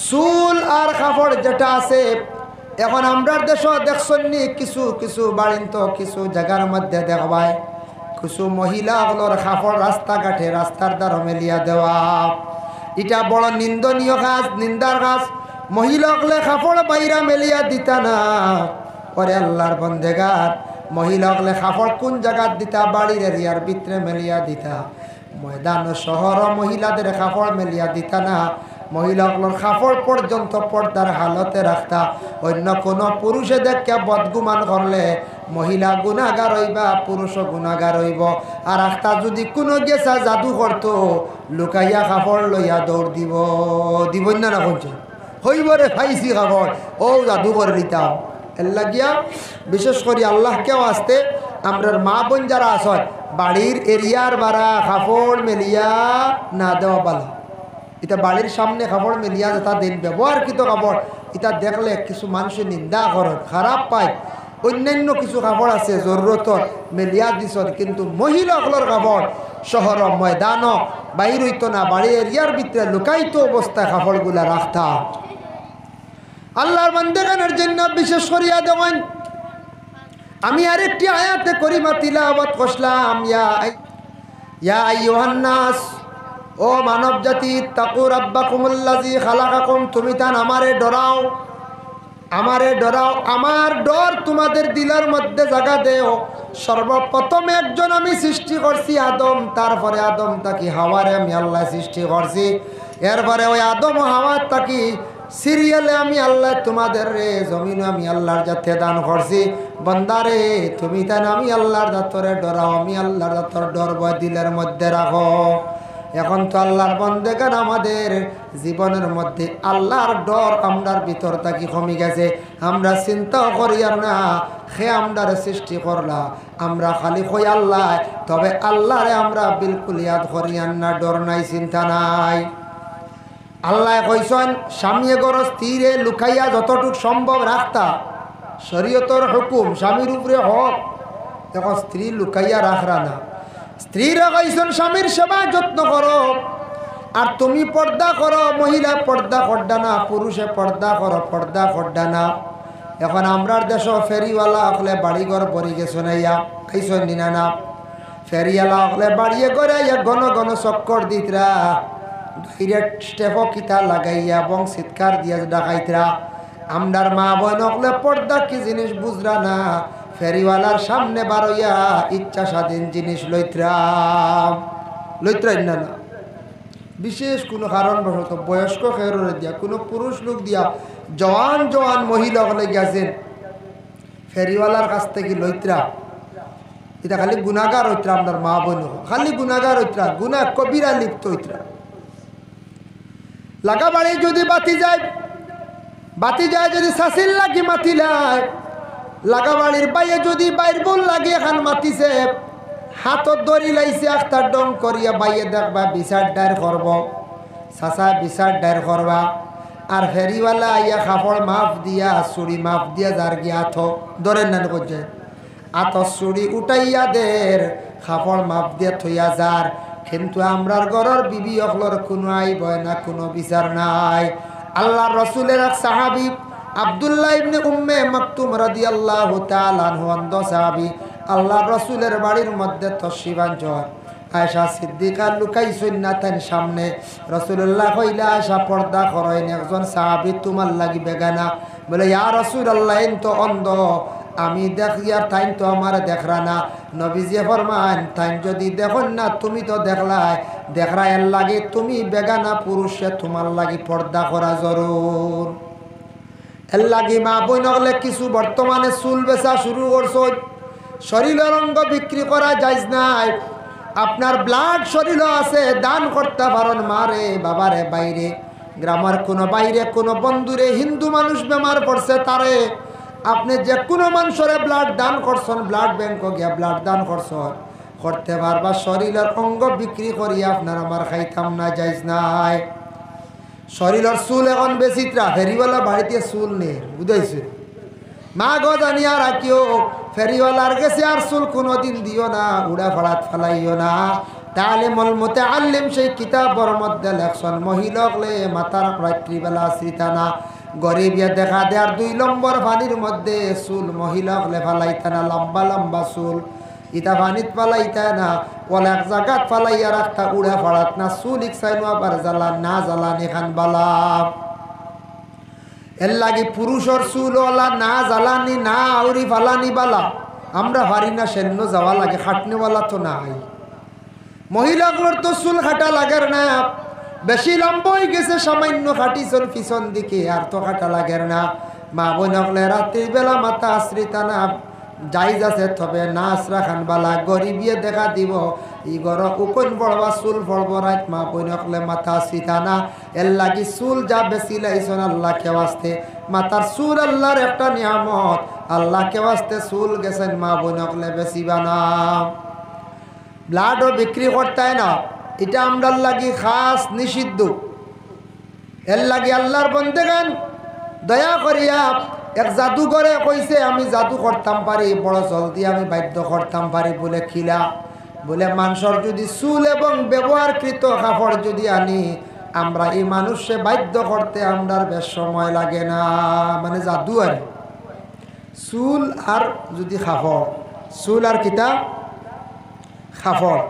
চুল আর কাপড় যেটা আছে, এখন আমরা দেশ দেখছনি কিছু কিছু বাড়িন তো কিছু জায়গার মধ্যে দেখবাই কিছু মহিলাগুলোর কাপড় রাস্তাঘাটে রাস্তার দ্বারা মেলিয়া দেওয়া। এটা বড় নিন্দনীয় কাজ, নিন্দার কাজ। মহিলাগুলো কাপড় বাইরা মেলিয়া দিতা না। পরে আল্লাহর বন্দেগার মহিলাগুলো কাপড় কোন জায়গার দিতা? বাড়ির এরিয়ার ভিতরে মেলিয়া দিতা। ময়দান শহর মহিলাদের কাপড় মেলিয়া দিতা না। মহিলাগুলোর কাপড় পর্যন্ত পর্দার হালতে রাখতা। অন্য কোনো পুরুষে দেখে বদগুমান করলে মহিলা গুনাহগার হইবা, পুরুষও গুনাহগার হইব। আর আখতা যদি কোনো গেছা জাদু করতো, লুকাইয়া কাপড় লইয়া দৌড় দিব। দিব না না বলছে হইব রে ফাইসি কাপড়, ও জাদু করে দিতাম। এর লাগিয়া বিশেষ করে আল্লাহকেও আসতে আমরার মা বোন যারা আসয় বাড়ির এরিয়ার বাড়া কাপড় মেলিয়া না দেওয়া ভালো। এটা বাড়ির সামনে কাপড় মেলিয়া যেটা দিন ব্যবহারকৃত কাপড়, এটা দেখলে কিছু মানুষের নিন্দা করে, খারাপ পায়। অন্যান্য কিছু কাপড় আছে জরুরতর মেলিয়া দিছ, কিন্তু মহিলাগুলোর কাপড় শহর ময়দান বাইর হইতো না, বাড়ির এরিয়ার ভিতরে লুকায়িত অবস্থায় কাপড়গুলা রাখতা। আল্লাহর বান্দাগণের জন্য বিশেষ করিয়া দেওয়ান আমি আরেকটি আয়াতে করিমা তিলাওয়াত করলাম, ইয়া আইয়ুহান নাস, ও মানব জাতি, তাকু রাব্বাকুমুল্লাযী খালাকাকুম, তুমি তান আমারে ডরাও, আমারে ডরাও, আমার ডর তোমাদের দিলের মধ্যে জায়গা দেও। সর্বপ্রথম একজন আমি সৃষ্টি করছি আদম, তারপরে আদম তাকি হাওয়ারে আমি আল্লাহ সৃষ্টি করছি। এরপরে ওই আদম ও হাওয়ার তাকি সিরিয়ালে আমি আল্লাহ তোমাদের রে জমিনে আমি আল্লাহর জাতে দান করছি। বন্দারে তুমি তাই আমি আল্লাহর জাতরে ডরাও, আমি আল্লাহর জাতর ডর ভয় দিলের মধ্যে রাখো। এখন তো আল্লাহর বন্দেগান আমাদের জীবনের মধ্যে আল্লাহর ডর আমরার ভিতর থাকি কমে গেছে। আমরা চিন্তাও করি আর না সে আমরার সৃষ্টি করলা, আমরা খালি কই আল্লাহ, তবে আল্লাহরে আমরা বিলকুল ইয়াদ করি আর না, ডর নাই, চিন্তা নাই। আল্লাহ কইছেন স্বামী গর স্ত্রীরে লুকাইয়া যতটুক সম্ভব রাখতা, শরীয়তর হুকুম স্বামীর উপরে হক। দেখো স্ত্রী লুকাইয়া রাখরা না, স্ত্রীরা কইছেন স্বামীর সেবা যত্ন করো। আর তুমি পর্দা করো, মহিলা পর্দা করডা না, পুরুষে পর্দা করো, পর্দা করডা না। এখন আমরার দেশ ফেরিওয়ালা হলে বাড়িঘর পরি গেছো না, ইয়া খাইছেন নিনা না? ফেরিওয়ালা হলে বাড়িয়ে করে ঘন ঘন চক্কর দিতরা, ডাইরেক্ট স্টেপও কিতা লাগাইয়া এবং চিৎকার দিয়া ডাকাইতরা। আমরার মা বোন হলে পর্দা কি জিনিস বুঝরা না, ফেরিওয়ালার সামনে বারইয়া ইচ্ছা স্বাধীন জিনিস লইত্রা না না। বিশেষ কোনো কারণবশত বয়স্ক খেররে দিয়া কোনো পুরুষ লোক দিয়া জওয়ান জওয়ান মহিলা হলে গেছেন ফেরিওয়ালার কাছ থেকে লইত্রা, এটা খালি গুনাগার হইত্রা। আপনার মা বোন খালি গুনাগার হইত্রা, গুনা কবিরা লিপ্ত হইত্রা। লাগা বাড়ি যদি বাতি যায় যদি শাসিল লাগি মাতিলায়, লাগা বাড়ির বাইরে যদি বাইর বল লাগে এখান মাতিছে, হাতত ধরি লাইছে আখতার ডং করিয়া বাইয়ে দেখবা বিচার ডায়ের করব, চাচা বিচার ডায়ের করবা। আর ফেরিওয়ালা আইয়া কাপড় মাফ দিয়া চুড়ি মাফ দিয়া যার গিয়া আথ ধরেন না করছে, আত চুড়ি উঠাইয়া দের কাপড় মাফ দিয়া থইয়া যার। কিন্তু আমরার ঘরের বিবি অকলর কোনো আইব না, কোনো বিচার নাই। আল্লাহর রসুলের এক সাহাবী আব্দুল্লাহ ইবনে উম্মে মাকতুম রাদিয়াল্লাহু তাআলা আনহু অন্ধ সাহাবী, আল্লাহর রসুলের বাড়ির মধ্যে তশরিফ আনছেন। আয়েশা সিদ্দিকা লুকাইছেন না তার সামনে। রাসূলুল্লাহ কইলা আয়েশা পর্দা করেন, একজন সাহাবী তোমার লাগি বেগানা। বলে ইয়া রাসূলুল্লাহ ইন তো অন্ধ, আমি দেখি আর তাই তো আমার দেখরা না। নবীজি ফরমান তাই যদি দেখুন না তুমি তো দেখরা এর লাগে তুমি বেগানা পুরুষে তোমার লাগি পর্দা করা জরুর। এর লাগি মা বোন হলে কিছু বর্তমানে চুল বেচা শুরু করছো, শরীরের অঙ্গ বিক্রি করা যাইজ নাই। আপনার ব্লাড শরীর আছে, দান করতে পারেন মারে বাবারে বাইরে গ্রামের কোনো বাইরে কোনো বন্ধুরে হিন্দু মানুষ বেমার পড়ছে তারে আপনি যে কোনো মানুষের ব্লাড দান করছেন, ব্লাড ব্যাংক গিয়া ব্লাড দান করছেন, করতে পারবা। শরীরের অঙ্গ বিক্রি করিয়া আপনার আমার খাইতাম না, যাইজ নাই। শরীরের চুল এখন বেশিত্রা ফেরিওয়ালা বাড়িতে চুল নেই, বুঝাইছে মা গো জানিয়া রাখিও, ফেরিওয়ালার গেছে আর চুল কোনোদিন দিও না, উড়া ফাড়াত ফেলাইও না। তালিমুল মুতাআল্লিম সেই কিতাবর মধ্যে লেখছেন মহিলাকলে মাথার রাত্রিবেলা শ্রিতানা গরিবিয়া দেখা দেয়ার 2 নম্বর পানির মধ্যে চুল মহিলাকলে ফালাইতা না, লম্বা লম্বা চুল ইটা পানিত ফালাইতা না, ওলা এক জায়গাত ফালাইয়া রাখতা উড়া ফাড়াত না, চুল ইকসাইনো আবার জ্বালান না জ্বালান এখান বালা। এর লাগে পুরুষর চুল ওলা না জ্বালানি না আউরি ফালানি বালা। আমরা পারি না সেন্ন যাওয়া লাগে, খাটনিওয়ালা তো নাই। মহিলাগুলোর তো চুল খাটা লাগের না, বেশি লম্বা হয়ে গেছে সামান্য খাটিছন পিছন দিকে আর তো খাটা লাগের না। মা বোনকলে রাত্রির বেলা মাথা আশ্রিতা না যাইজ আছে তবে না আশ্রা খান বালা গরিবিয়ে দেখা দিব ই গর উকন পড়বা চুল পড়ব রাত মা বোনকলে মাথা আশ্রিতা না। এর লাগি চুল যা বেশি লাইছন আল্লাহ কে ওয়াস্তে মাথার চুল আল্লাহর একটা নিয়ামত, আল্লাহ কে ওয়াস্তে চুল গেছেন মা বোনকলে বেশি বানা। ব্লাডও বিক্রি করতে না, এটা আমরার লাগি খাস নিষিদ্ধ। এর লাগি আল্লাহর বন্দেগান দয়া করিয়া এক জাদুঘরে কইছে আমি জাদু করতাম পারি, বড় জলদি আমি বাধ্য করতাম পারি বলে খিলা বলে মানুষের যদি চুল এবং ব্যবহারকৃত কাপড় যদি আনি আমরা এই মানুষে বাধ্য করতে আমরার বেশ সময় লাগে না। মানে জাদু আর চুল আর যদি কাপড়, চুল আর কিতা কাপড়।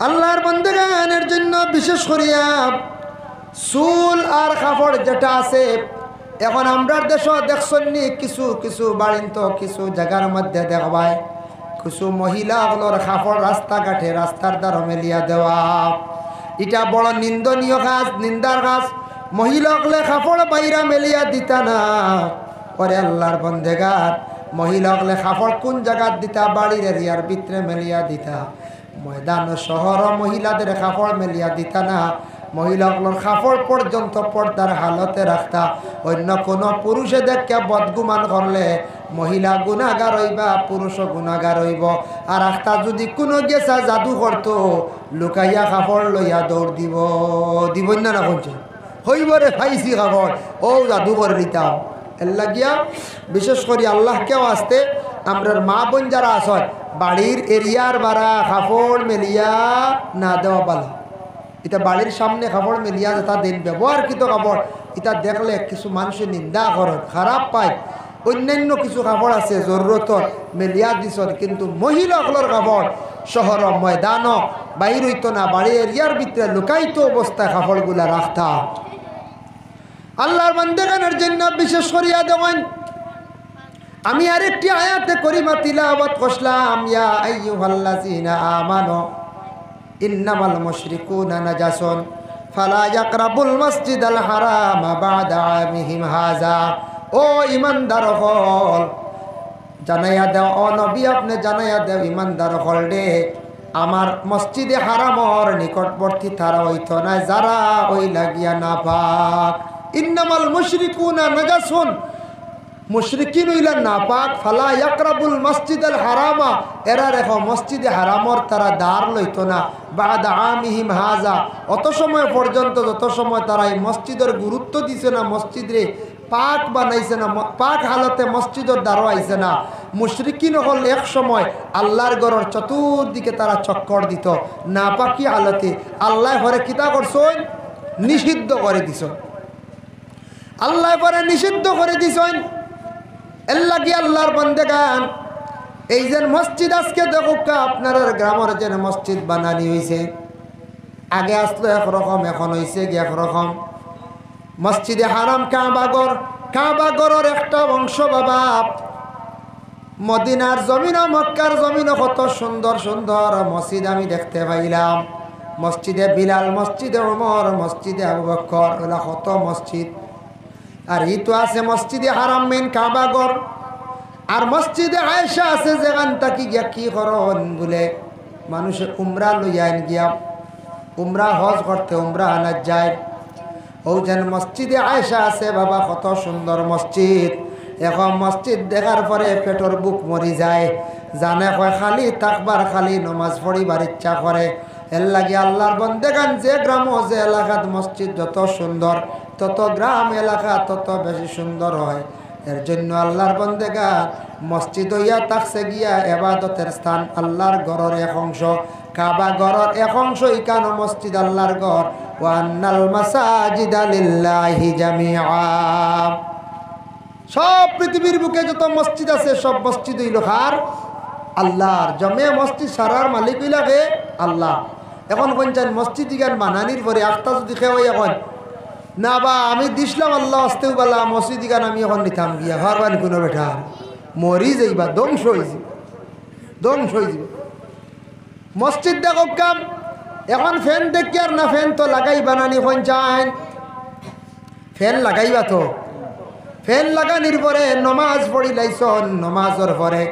আল্লাহর বান্দাগানের জন্য বিশেষ করিয়া চুল আর কাপড় যেটা আছে, এখন আমরার দেশ দেখছনি কিছু কিছু বাড়িন্ত কিছু জায়গার মধ্যে দেখবাই কিছু মহিলাগুলোর কাপড় রাস্তাঘাটে রাস্তার দ্বারা মেলিয়া দেওয়া, এটা বড় নিন্দনীয় কাজ, নিন্দার কাজ। মহিলাগুলো কাপড় বাইরা মেলিয়া দিতা না। পরে আল্লাহর বন্দেগার মহিলাগুলো কাপড় কোন জায়গার দিতা, বাড়ির এরিয়ার ভিতরে মেলিয়া দিতা। ময়দান শহর মহিলাদের কাপড় মেলিয়া দিতা না, মহিলাগুলোর কাপড় পর্যন্ত পর্দার হালতে রাখতা। অন্য কোনো পুরুষে দেখে বদগুমান করলে মহিলা গুনাহগার হইবা, পুরুষও গুনাহগার হইব। আর রাখতা যদি কোনো গেছা জাদু করতো লুকাইয়া কাপড় লইয়া দৌড় দিব, দিব না না বলছে হইব রে ফাইসি কাপড় ও জাদু করে দিতাম। এর লাগিয়া বিশেষ করে আল্লাহকেও আসতে আমরার মা বোন যারা আসয় বাড়ির এরিয়ার বাড়া কাপড় মেলিয়া না দেওয়া ভালো। এটা বাড়ির সামনে কাপড় মেলিয়া যেটা দিন ব্যবহারকৃত কাপড় এটা দেখলে কিছু মানুষের নিন্দা করে, খারাপ পায়। অন্যান্য কিছু কাপড় আছে জরুরতর মেলিয়া দিছ, কিন্তু মহিলাগুলোর কাপড় শহর ময়দান বাইর হইতো না, বাড়ির এরিয়ার ভিতরে লুকায়িত অবস্থায় কাপড়গুলা রাখতা। আল্লাহর বান্দাগানের জন্য বিশেষ করিয়া দেওয়ান আমি আরেকটি আয়াতে করিমা তিলাওয়াত করলাম, ইয়া আইয়ুহাল্লাযীনা আমানু ইন্নামাল মুশরিকুনা নাজাসুন ফালা ইয়াকরাবুল মাসজিদাল হারামা বা'দা আমিহিম হাযা। ও ঈমানদার হল জানাইয়া দাও, ও নবী আপনি জানাইয়া দাও ঈমানদার হল রে আমার মসজিদে হারামর নিকটবর্তী তারা হইতো না যারা ওই লাগিয়া নাপাক। ইন্নামাল মুশরিকুনা নাজাসুন, মুশরিকিন হইলা নাপাক। ফালা ইয়াকরাবুল মসজিদাল হারামা, এরা রেখো মসজিদে হারামর তারা দ্বার লইতো না বাদা আমিহিম হাজা, অত সময় পর্যন্ত যত সময় তারা এই মসজিদের গুরুত্ব দিছে না, মসজিদে পাক বানাইছে না, পাক হালতে মসজিদের দ্বারও আইছে না। মুশরিকিন হল এক সময় আল্লাহর ঘরের চতুর্দিকে তারা চক্কর দিত নাপাকি হালতে। আল্লাহ ঘরে কিতা করছেন, নিষিদ্ধ করে দিছ, আল্লাহ পরে নিষিদ্ধ করে দিছেন। এর লাগি আল্লাহর বান্দাগান এই যে মসজিদ আজকে দেখুক আপনার গ্রামের যে মসজিদ বানানি হয়েছে, আগে আসলো একরকম এখন হয়েছে কি একরকম। মসজিদে হারাম কাবাগর, কাবাগরের একটা অংশ বাবা মদিনার জমিন মক্কার জমিন কত সুন্দর সুন্দর মসজিদ আমি দেখতে পাইলাম। মসজিদে বিলাল, মসজিদে ওমর, মসজিদে আবু বকর, ওলা কত মসজিদ। আর ই তো আছে মসজিদে হারাম মেন কাবাগর, আর মসজিদে আয়েশা আছে যেখান তাকি গিয়া কি করন বলে মানুষে উমরা লইয়ান গিয়া উমরা হজ করতে উমরা আনা যায়। ও যেন মসজিদে আয়েশা আছে বাবা কত সুন্দর মসজিদ। এখন মসজিদ দেখার পরে পেটর বুক মরি যায়, জানে কয় খালি তাকবার খালি নমাজ পড়িবার ইচ্ছা করে। এর লাগে আল্লাহর বন্দেগান যে গ্রাম যে এলাকাত মসজিদ যত সুন্দর তত গ্রাম এলাকা তত বেশি সুন্দর হয়। এর জন্য আল্লাহর বন্দেগান মসজিদ হইয়া থাকছে গিয়া এবাদতের স্থান, আল্লাহর ঘরের এক অংশ। কাবা ঘরের এক অংশ ইকান মসজিদ আল্লাহর ঘর। ওয়া আন্নাল মাসাজিদা লিল্লাহি জামিআ। সব পৃথিবীর বুকে যত মসজিদ আছে সব মসজিদ হইল কার? আল্লাহর। জমে মসজিদ সারার মালিক হইলাকে আল্লাহ। এখন কোনচান মসজিদ ইগান বানানির পরে আখতা যদি খেয়ে এখন না বা আমি দিসলাম আল্লাহ আসতেও বলা মসজিদ ইগান আমি এখন নিতাম গিয়া হারবানি কোনো বেটা মরি যাইবা, ধ্বংস হয়ে যাবে, ধ্বংস হয়ে যাবে। মসজিদ দেখো কাম এখন ফ্যান দেখি আর না ফ্যান তো লাগাই বানানি কোনচান ফ্যান লাগাইবা তো ফ্যান লাগানির পরে নমাজ পড়ি লাইছন, নমাজের পরে